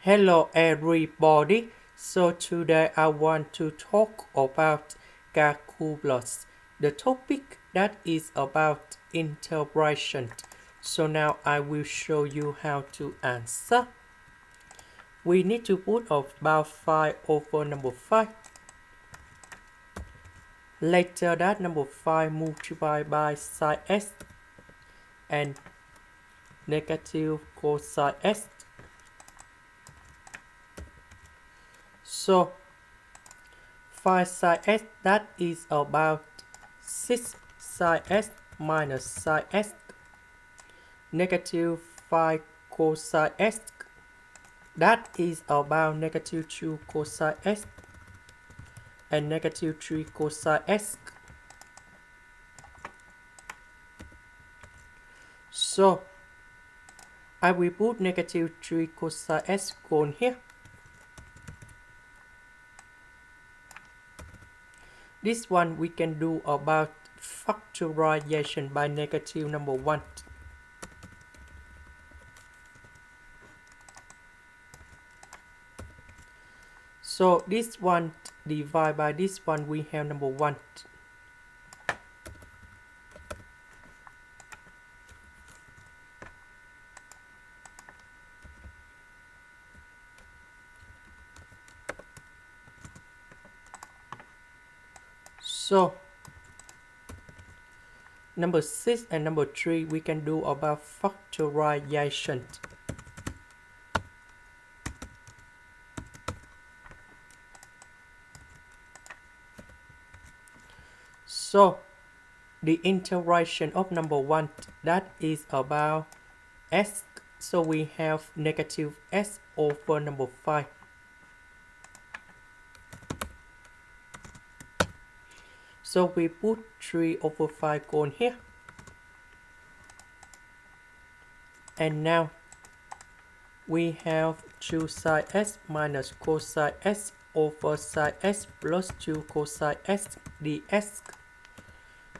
Hello everybody, so today I want to talk about calculus, the topic that is about integration. So now I will show you how to answer. We need to put about 5 over number 5. Later that number 5 multiplied by sin x and negative cosine x. So 5 sin x, that is about 6 sin x minus sin x, negative 5 cosine x, that is about negative 2 cosine x, and negative 3 cosine x. So I will put negative 3 cosine x on here. This one we can do about factorization by negative number 1. So this one divided by this one, we have number 1. So number 6 and number 3 we can do about factorization. So the integration of number 1, that is about s. So we have negative s over number 5. So we put 3 over 5 on here. And now we have 2 sin x minus cosine x over sin x plus 2 cosine x dx.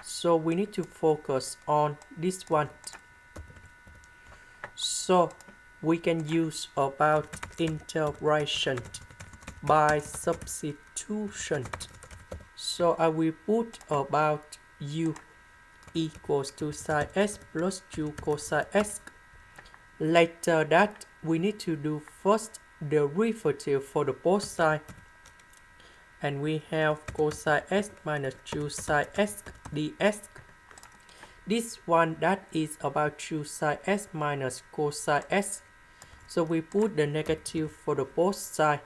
So we need to focus on this one. So we can use about integration by substitution. So I will put about u equals to sin x plus 2 cosine x. Later that we need to do first derivative for the both sides. And we have cosine x minus 2 sin x dx. This one, that is about 2 sin x minus cosine x. So we put the negative for the both sides.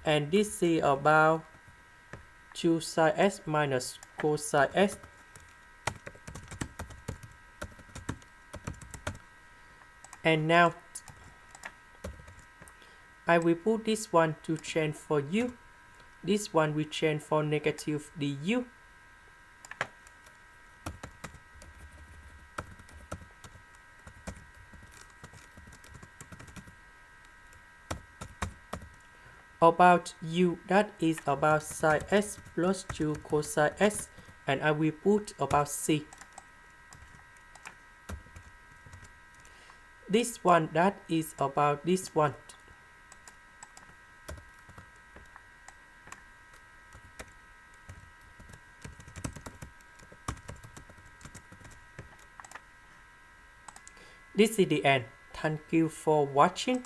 And this is about 2 sin x minus cosine x. And now I will put this one to change for u. This one we change for negative du. About u, that is about sin x plus 2 cosine x, and I will put about c. This one, that is about this one. This is the end. Thank you for watching.